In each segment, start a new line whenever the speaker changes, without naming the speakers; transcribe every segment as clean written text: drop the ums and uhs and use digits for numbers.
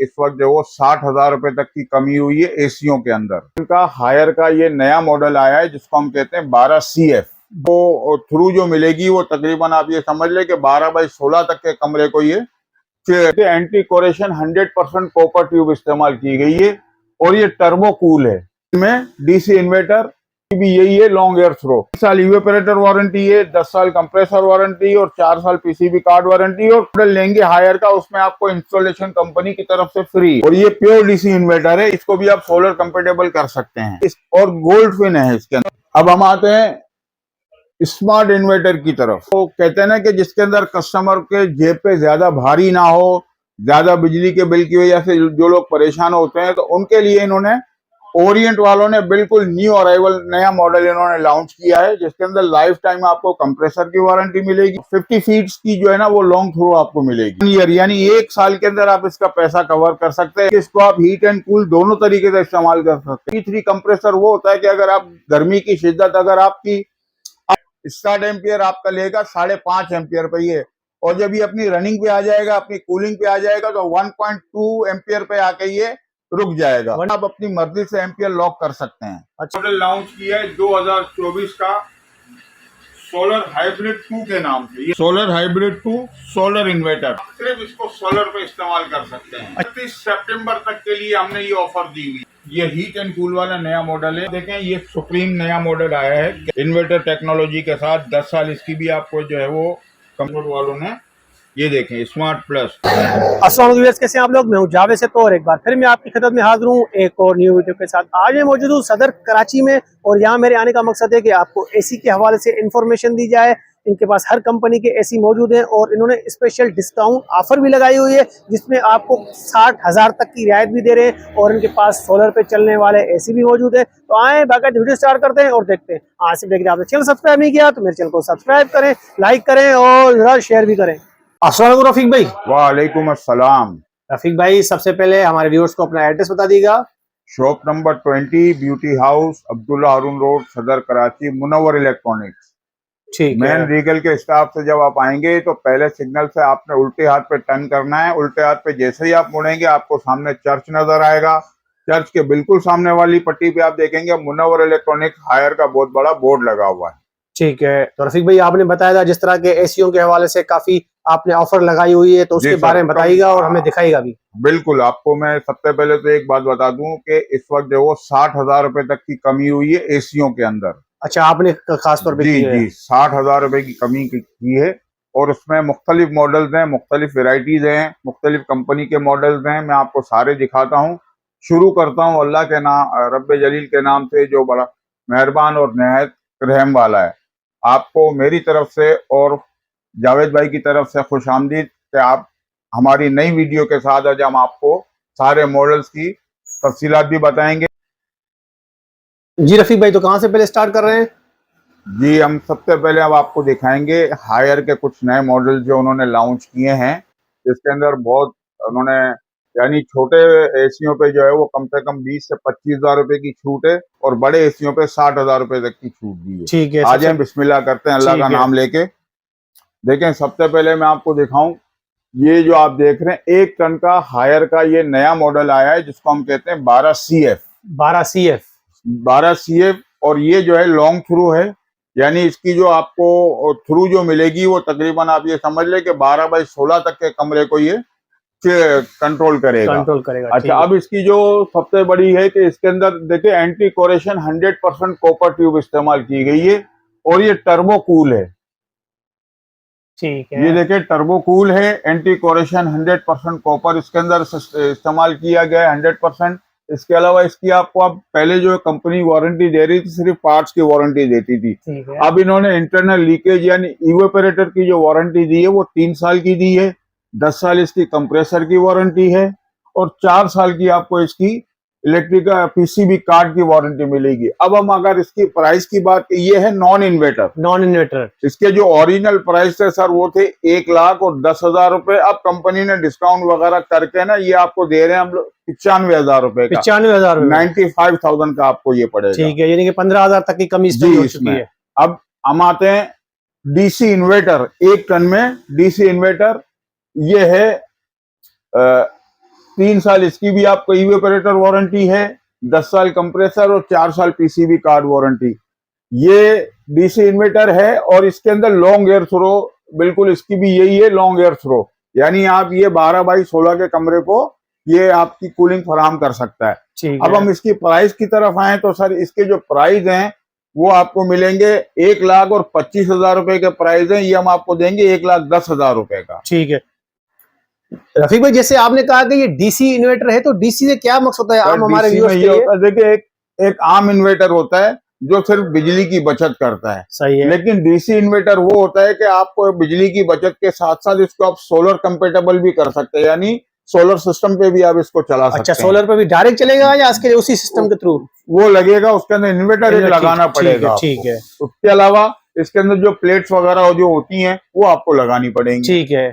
इस वक्त जो वो 60,000 रुपए तक की कमी हुई है एसीओ के अंदर। इनका हायर का ये नया मॉडल आया है जिसको हम कहते हैं 12CF। वो थ्रू जो मिलेगी वो तकरीबन आप ये समझ ले कि 12x16 तक के कमरे को ये एंटी कोरेशन 100% कॉपर ट्यूब इस्तेमाल की गई है और ये टर्बो कूल है। इसमें डीसी इन्वर्टर भी यही है, लॉन्ग एयर थ्रो। 10 साल इवेपोरेटर वारंटी है, 10 साल कंप्रेसर वारंटी और 4 साल पीसीबी कार्ड वारंटी। और मॉडल लेंगे हायर का, उसमें आपको इंस्टॉलेशन कंपनी की तरफ से फ्री। और ये प्योर डीसी इन्वर्टर है, इसको भी आप सोलर कंपेटेबल कर सकते हैं। और गोल्ड फिन है इसके अंदर। अब हम आते हैं स्मार्ट इन्वर्टर की तरफ। तो कहते हैं ना कि जिसके अंदर कस्टमर के जेब पे ज्यादा भारी ना हो, ज्यादा बिजली के बिल की वजह से जो लोग परेशान होते हैं, तो उनके लिए इन्होंने ओरिएंट वालों ने बिल्कुल न्यू अराइवल नया मॉडल इन्होंने लॉन्च किया है जिसके अंदर लाइफ टाइम आपको कंप्रेसर की वारंटी मिलेगी। 50 फीट की जो है ना वो लॉन्ग थ्रो आपको मिलेगी। यानी 1 साल के अंदर आप इसका पैसा कवर कर सकते हैं। इसको आप हीट एंड कूल दोनों तरीके से इस्तेमाल कर सकते हैं। P3 कंप्रेसर वो होता है कि अगर आप गर्मी की शिद्दत अगर आपकी स्टार्ट एम्पियर आपका लेगा 5.5 एम्पियर पे ये, और जब ये अपनी रनिंग पे आ जाएगा, अपनी कूलिंग पे आ जाएगा तो 1.2 एम्पियर पे आके ये रुक जाएगा। आप अपनी मर्जी से एम्पियर लॉक कर सकते हैं। अच्छा, मॉडल लॉन्च किया है 2024 का सोलर हाइब्रिड 2 के नाम से। ये सोलर हाइब्रिड 2 सोलर इन्वर्टर, सिर्फ इसको सोलर पे इस्तेमाल कर सकते हैं। 31 सितंबर तक के लिए हमने ये ऑफर दी हुई। ये हीट एंड कूल वाला नया मॉडल है। देखें ये सुप्रीम नया मॉडल आया है इन्वर्टर टेक्नोलॉजी के साथ। 10 साल इसकी भी आपको जो है वो कंपनी वालों ने, ये देखें स्मार्ट प्लस।
अस्सलाम वालेकुम, कैसे हैं आप लोग। मैं हूं जावेद से। तो और एक बार फिर मैं आपकी खिदमत में हाजिर हूं एक और न्यू वीडियो के साथ। आज मैं मौजूद हूं सदर कराची में और यहाँ मेरे आने का मकसद है कि आपको एसी के हवाले से इंफॉर्मेशन दी जाए। इनके पास हर कंपनी के एसी मौजूद हैं और इन्होंने स्पेशल डिस्काउंट ऑफर भी लगाई हुई है जिसमें आपको 60,000 तक की रियायत भी दे रहे हैं। और इनके पास सोलर पे चलने वाले एसी भी मौजूद है। तो आए बाकायदा वीडियो स्टार्ट करते हैं और देखते हैं। आज से देखिए, आपने चैनल सब्सक्राइब नहीं किया तो मेरे चैनल को सब्सक्राइब करें, लाइक करें और जरा शेयर भी करें। अस्सलाम वालेकुम रफीक भाई।
वालेकुम अस्सलाम।
रफीक भाई, सबसे पहले हमारे व्यूअर्स को अपना एड्रेस बता दीजिएगा।
Shop number 20 beauty house, Abdullah Haroon road, Saddar Karachi, Munawwar electronics.
ठीक है।
मेन रीगल के स्टाफ से जब आप आएंगे तो पहले सिग्नल से आपने उल्टे हाथ पे टर्न करना है। उल्टे हाथ पे जैसे ही आप मुड़ेंगे आपको सामने चर्च नजर आएगा। चर्च के बिल्कुल सामने वाली पट्टी पे आप देखेंगे मुनव्वर इलेक्ट्रॉनिक्स हायर का बहुत बड़ा बोर्ड लगा हुआ है। ठीक
है। तो रफीक भाई, आपने बताया था जिस तरह के एसीओ के हवाले से काफी आपने ऑफर लगाई हुई है, तो उसके बारे में बताइएगा और हमें दिखाइएगा भी।
बिल्कुल, आपको मैं सबसे पहले तो एक बात बता दूं कि इस वक्त जो वो 60,000 रुपए तक की कमी हुई है एसीओ के अंदर।
अच्छा, आपने खास तौर पे
जी जी 60,000 रुपए की कमी की है। और उसमें मुख्तलिफ मॉडल्स हैं, मुख्तलिफ वेराइटीज हैं, मुख्तलिफ कंपनी के मॉडल्स हैं। मैं आपको सारे दिखाता हूँ। शुरू करता हूँ अल्लाह के नाम, रब्बे जलील के नाम से जो बड़ा मेहरबान और नहायत रहम वाला है। आपको मेरी तरफ से और जावेद भाई की तरफ से खुश आमदीद कि आप हमारी नई वीडियो के साथ आज हम आपको सारे मॉडल्स की तफसीलात भी बताएंगे।
जी रफीक भाई, तो कहाँ से पहले स्टार्ट कर रहे हैं?
जी, हम सबसे पहले अब आपको दिखाएंगे हायर के कुछ नए मॉडल जो उन्होंने लॉन्च किए हैं, जिसके अंदर बहुत उन्होंने यानी छोटे एसीओ पे जो है वो कम से कम 20 से 25,000 रुपए की छूट है और बड़े एसीओ पे 60,000 रुपए तक की छूट दी है।
ठीक है,
आज हम बिस्मिल्लाह करते हैं अल्लाह का नाम लेके। देखें, सबसे पहले मैं आपको दिखाऊं, ये जो आप देख रहे हैं 1 टन का हायर का ये नया मॉडल आया है जिसको हम कहते हैं 12CF। और ये जो है लॉन्ग थ्रू है, यानी इसकी जो आपको थ्रू जो मिलेगी वो तकरीबन आप ये समझ ले कि 12x16 तक के कमरे को ये कंट्रोल करेगा। अच्छा, अब इसकी जो सबसे बड़ी है कि इसके अंदर देखिए एंटी कोरेशन 100% कॉपर ट्यूब इस्तेमाल की गई है और ये टर्बो कूल है।
ठीक है,
ये देखिए टर्बो कूल है, एंटी कोरेशन 100% कॉपर इसके अंदर इस्तेमाल किया गया है 100%। इसके अलावा इसकी आपको अब पहले जो कंपनी वारंटी दे रही थी सिर्फ पार्ट्स की वारंटी देती थी। अब इन्होंने इंटरनल लीकेज यानी इवेपोरेटर की जो वारंटी दी है वो 3 साल की दी है। 10 साल इसकी कंप्रेसर की वारंटी है और 4 साल की आपको इसकी इलेक्ट्रिक पीसीबी कार्ड की वारंटी मिलेगी। अब हम अगर इसकी प्राइस की बात, ये है नॉन इन्वर्टर। इसके जो ओरिजिनल प्राइस थे सर वो थे 1,10,000 रुपए। अब कंपनी ने डिस्काउंट वगैरह करके ना ये आपको दे रहे हैं हम लोग 95,000 रुपए का। 95,000 का आपको ये पड़ेगा।
ठीक है, यानी कि 15,000 तक की कमी हो चुकी है।
अब हम आते हैं डीसी इन्वर्टर। 1 टन में डीसी इन्वर्टर ये है 3 साल इसकी भी आपको इवेपोरेटर वारंटी है, 10 साल कंप्रेसर और 4 साल पीसीबी कार्ड वारंटी। ये डीसी इन्वर्टर है और इसके अंदर लॉन्ग एयर थ्रो, बिल्कुल इसकी भी यही है, लॉन्ग एयर थ्रो, यानी आप ये 12 बाई 16 के कमरे को ये आपकी कूलिंग फराहम कर सकता है।
ठीक
अब
है।
हम इसकी प्राइस की तरफ आए तो सर इसके जो प्राइस हैं वो आपको मिलेंगे 1,25,000 रुपए के प्राइस हैं, ये हम आपको देंगे 1,10,000 रुपए का।
ठीक है रफीक भाई, जैसे आपने कहा कि ये डीसी इन्वर्टर है, तो डीसी से क्या मकसद होता है आम हमारे
डीसी में
व्यूअर्स के
ये
लिए?
होता है, देखिए एक आम इन्वर्टर होता है जो सिर्फ बिजली की बचत करता है,
सही है।
लेकिन डीसी इन्वर्टर वो होता है कि आपको बिजली की बचत के साथ साथ इसको आप सोलर कंपेटेबल भी कर सकते हैं, यानी सोलर सिस्टम पे भी आप इसको चला सकते
अच्छा,
हैं।
सोलर पे भी डायरेक्ट चलेगा या इसके लिए उसी सिस्टम के थ्रू?
वो लगेगा, उसके अंदर इन्वर्टर एक लगाना पड़ेगा आपको।
ठीक है।
उसके अलावा इसके अंदर जो प्लेट्स वगैरह जो होती हैं वो आपको लगानी पड़ेंगी।
ठीक है।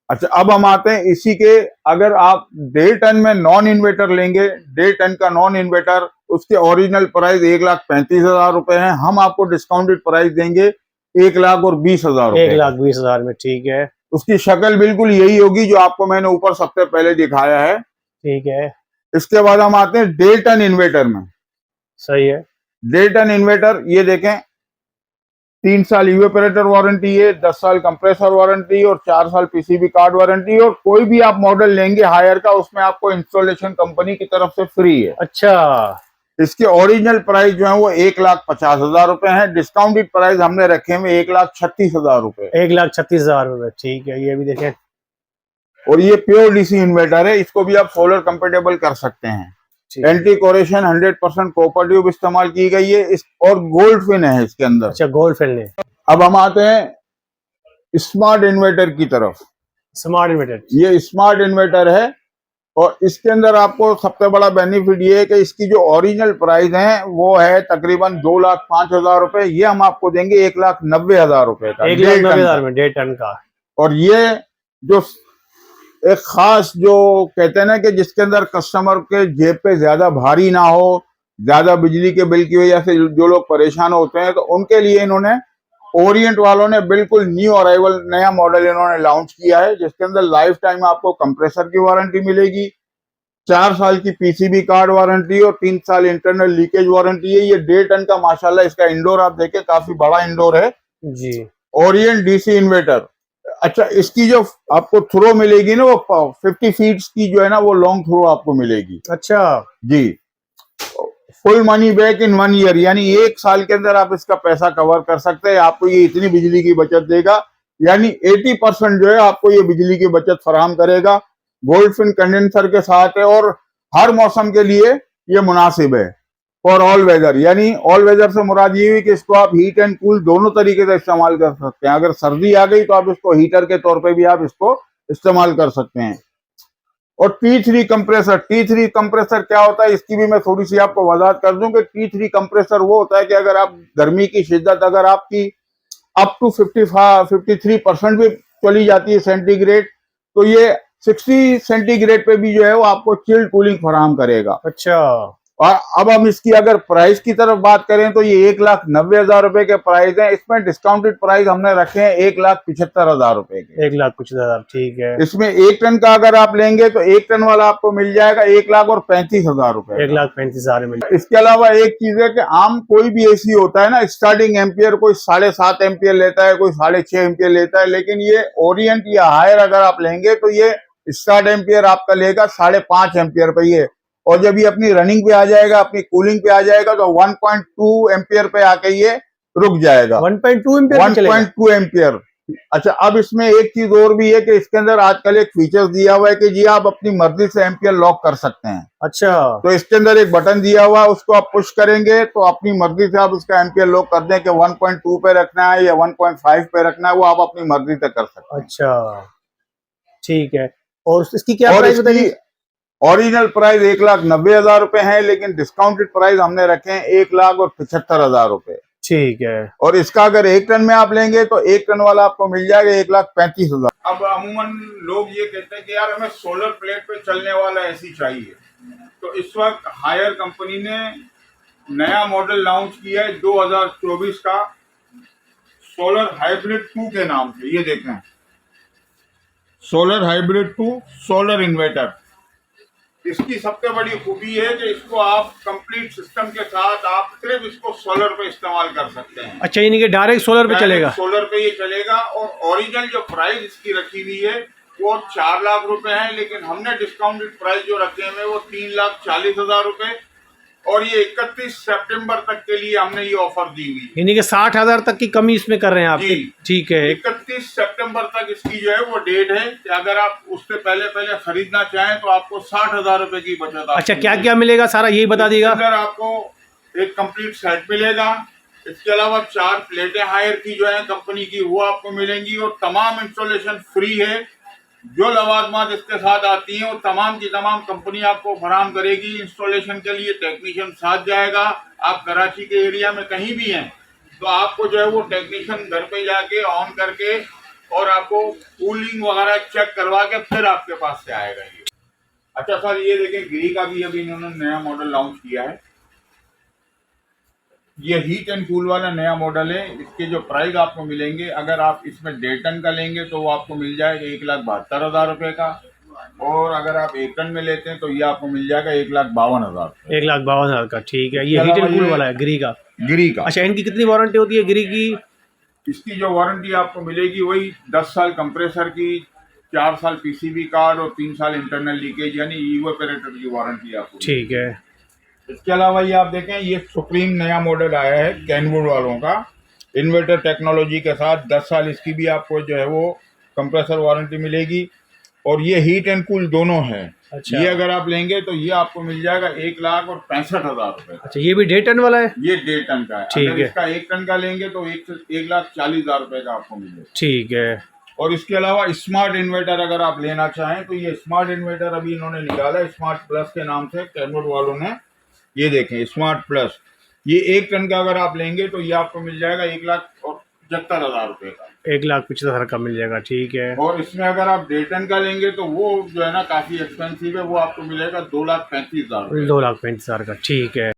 अच्छा, अब हम आते हैं इसी के, अगर आप 1.5 टन में नॉन इन्वर्टर लेंगे, 1.5 टन का नॉन इन्वर्टर, उसके ओरिजिनल प्राइस 1,35,000 रुपए है, हम आपको डिस्काउंटेड प्राइस देंगे 1,20,000 रुपए।
1,20,000 में। ठीक है।
उसकी शक्ल बिल्कुल यही होगी जो आपको मैंने ऊपर सबसे पहले दिखाया है।
ठीक है।
इसके बाद हम आते हैं 1.5 टन इन्वर्टर में।
सही है।
1.5 टन इन्वर्टर ये देखें, 3 साल इवेपोरेटर वारंटी है, 10 साल कंप्रेसर वारंटी और 4 साल पीसीबी कार्ड वारंटी, और कोई भी आप मॉडल लेंगे हायर का उसमें आपको इंस्टॉलेशन कंपनी की तरफ से फ्री है।
अच्छा।
इसके ओरिजिनल प्राइस जो है वो 1,50,000 रुपए है, डिस्काउंटेड प्राइस हमने रखे हैं 1,36,000 रुपए।
1,36,000 रुपए। ठीक है, ये भी देखें।
और ये प्योर डीसी इन्वर्टर है, इसको भी आप सोलर कंपेटेबल कर सकते हैं। एंटी कोरेशन 100% कॉपर ट्यूब इस्तेमाल की गई है और गोल्ड फिन है इसके अंदर।
अच्छा, गोल्ड फिन है।
अब हम आते हैं स्मार्ट इन्वर्टर की तरफ।
Smart inverter.
ये स्मार्ट इन्वर्टर है और इसके अंदर आपको सबसे बड़ा बेनिफिट ये है कि इसकी जो ओरिजिनल प्राइस है वो है तकरीबन 2,05,000 रुपए, ये हम आपको देंगे 1,90,000 रुपए का।
1,90,000 में 1.5 टन का।
और ये जो एक खास जो कहते हैं ना कि जिसके अंदर कस्टमर के जेब पे ज्यादा भारी ना हो, ज्यादा बिजली के बिल की वजह से जो लोग परेशान होते हैं, तो उनके लिए इन्होंने ओरिएंट वालों ने बिल्कुल न्यू अराइवल नया मॉडल इन्होंने लॉन्च किया है, जिसके अंदर लाइफ टाइम आपको कंप्रेसर की वारंटी मिलेगी, 4 साल की पीसीबी कार्ड वारंटी और 3 साल इंटरनल लीकेज वारंटी है। ये 1.5 टन का माशाल्लाह इसका इंडोर आप देखें काफी बड़ा इंडोर है
जी।
Orient DC inverter. अच्छा, इसकी जो आपको थ्रो मिलेगी ना वो 50 फीट की जो है ना वो लॉन्ग थ्रो आपको मिलेगी।
अच्छा
जी, full money back in 1 year, यानी 1 साल के अंदर आप इसका पैसा कवर कर सकते हैं। आपको ये इतनी बिजली की बचत देगा, यानी 80% जो है आपको ये बिजली की बचत फराहम करेगा। गोल्ड फिन कंडेंसर के साथ है और हर मौसम के लिए ये मुनासिब है फॉर ऑल वेदर, यानी ऑल वेदर से मुराद ये हुई कि इसको आप हीट एंड कूल दोनों तरीके से इस्तेमाल कर सकते हैं। अगर सर्दी आ गई तो आप इसको हीटर के तौर पे भी आप इसको इस्तेमाल कर सकते हैं। और T3 कंप्रेसर क्या होता है इसकी भी मैं थोड़ी सी आपको वजाहत कर दूं कि T3 कंप्रेसर वो होता है कि अगर आप गर्मी की शिद्दत अगर आपकी अप टू 53% भी चली जाती है सेंटीग्रेड, तो ये 60 सेंटीग्रेड पे भी जो है वो आपको चिल्ड कूलिंग फराहम करेगा।
अच्छा।
और अब हम इसकी अगर प्राइस की तरफ बात करें तो ये 1,90,000 रुपए के प्राइस है। इसमें डिस्काउंटेड प्राइस हमने रखे हैं 1,75,000 रुपए के।
1,65,000। ठीक है।
इसमें 1 टन का अगर आप लेंगे तो 1 टन वाला आपको मिल जाएगा 1,35,000 रुपए।
1,35,000 में।
इसके अलावा एक चीज है कि आम कोई भी एसी होता है ना, स्टार्टिंग एम्पियर कोई 7.5 एम्पियर लेता है, कोई 6.5 एम्पियर लेता है, लेकिन ये ओरिएंट या हायर अगर आप लेंगे तो ये स्टार्ट एम्पियर आपका लेगा 5.5 एम्पियर पे ये, और जब ये अपनी रनिंग पे आ जाएगा, अपनी कूलिंग पे आ जाएगा तो 1.2 एम्पियर पे आके ये रुक जाएगा।
1.2 एम्पियर
1.2 एम्पियर। अच्छा, अब इसमें एक चीज और भी है कि इसके अंदर आजकल एक फीचर्स दिया हुआ है कि जी आप अपनी मर्जी से एम्पियर लॉक कर सकते हैं।
अच्छा।
तो इसके अंदर एक बटन दिया हुआ है, उसको आप पुश करेंगे तो अपनी मर्जी से आप उसका एम्पियर लॉक कर दें कि 1.2 पे रखना है या 1.5 पे रखना है, वो आप अपनी मर्जी से कर सकते हैं।
अच्छा, ठीक है। और इसकी क्या
और
प्राइस बताइए?
इसकी ओरिजिनल प्राइस 1,90,000 रुपए है, लेकिन डिस्काउंटेड प्राइस हमने रखे हैं 1,75,000 रुपए।
ठीक है।
और इसका अगर 1 टन में आप लेंगे तो 1 टन वाला आपको मिल जाएगा 1,35,000। अब अमूमन लोग ये कहते हैं कि यार हमें सोलर प्लेट पे चलने वाला एसी चाहिए, तो इस वक्त हायर कंपनी ने नया मॉडल लॉन्च किया है 2024 का, सोलर हाइब्रिड 2 के नाम से। ये देखें, सोलर हाइब्रिड 2 सोलर इन्वर्टर। इसकी सबसे बड़ी खूबी है कि इसको आप कंप्लीट सिस्टम के साथ आप सिर्फ इसको सोलर पे इस्तेमाल कर सकते हैं।
अच्छा, यानी कि डायरेक्ट सोलर पे चलेगा।
सोलर पे ये चलेगा। और ओरिजिनल जो प्राइस इसकी रखी हुई है वो 4 लाख रुपए है, लेकिन हमने डिस्काउंटेड प्राइस जो रखे हैं वो 3,40,000 रुपए, और ये 31 सितंबर तक के लिए हमने ये ऑफर दी हुई है।
यानी कि 60,000 तक की कमी इसमें कर रहे हैं आप।
जी।
ठीक है।
31 सितंबर तक इसकी जो है वो डेट है कि अगर आप उससे पहले खरीदना चाहें तो आपको 60,000 रुपए की बचत।
अच्छा, क्या क्या मिलेगा सारा यही बता दीजिएगा।
अंदर आपको एक कंप्लीट सेट मिलेगा। इसके अलावा 4 प्लेटें हायर की जो है कंपनी की वो आपको मिलेंगी, और तमाम इंस्टॉलेशन फ्री है। जो लवाजमात इसके साथ आती हैं वो तमाम की तमाम कंपनी आपको फराहम करेगी। इंस्टॉलेशन के लिए टेक्नीशियन साथ जाएगा। आप कराची के एरिया में कहीं भी हैं तो आपको जो है वो टेक्नीशियन घर पे जाके ऑन करके और आपको कूलिंग वगैरह चेक करवा के फिर आपके पास से आएगा ये। अच्छा सर, ये देखें गिरी का भी अभी इन्होंने नया मॉडल लॉन्च किया है। ये हीट एंड कूल वाला नया मॉडल है। इसके जो प्राइस आपको मिलेंगे, अगर आप इसमें 1.5 टन का लेंगे तो वो आपको मिल जाएगा 1,72,000 रुपए का, और अगर आप 1 टन में लेते हैं तो ये आपको मिल जाएगा 1,52,000।
1,52,000 का। ठीक है, ये हीट एंड कूल वाला है गिरी का।
गिरी का।
अच्छा, इनकी कितनी वारंटी होती है गिरी की?
इसकी जो वारंटी आपको मिलेगी वही 10 साल कंप्रेसर की, 4 साल पीसीबी कार्ड और 3 साल इंटरनल लीकेज यानी इवेपोरेटर की वारंटी आपको।
ठीक है।
इसके अलावा ये आप देखें, ये सुप्रीम नया मॉडल आया है कैनवुड वालों का, इन्वर्टर टेक्नोलॉजी के साथ 10 साल इसकी भी आपको जो है वो कंप्रेसर वारंटी मिलेगी, और ये हीट एंड कूल दोनों है।
अच्छा।
ये अगर आप लेंगे तो ये आपको मिल जाएगा 1,65,000 रुपए।
अच्छा, ये भी 1.5 टन वाला है?
ये 1.5 टन का है।
ठीक
अगर
है।
इसका 1 टन का लेंगे तो 1,40,000 रुपए का आपको मिलेगा।
ठीक है।
और इसके अलावा स्मार्ट इन्वर्टर अगर आप लेना चाहें तो ये स्मार्ट इन्वर्टर अभी इन्होंने निकाला है स्मार्ट प्लस के नाम से, कैनवुड वालों ने। ये देखें स्मार्ट प्लस, ये 1 टन का अगर आप लेंगे तो ये आपको मिल जाएगा 1,75,000 रुपए का।
1,75,000 का मिल जाएगा। ठीक है।
और इसमें अगर आप 1.5 टन का लेंगे तो वो जो है ना काफी एक्सपेंसिव है, वो आपको मिलेगा 2,35,000।
2,35,000 का। ठीक है।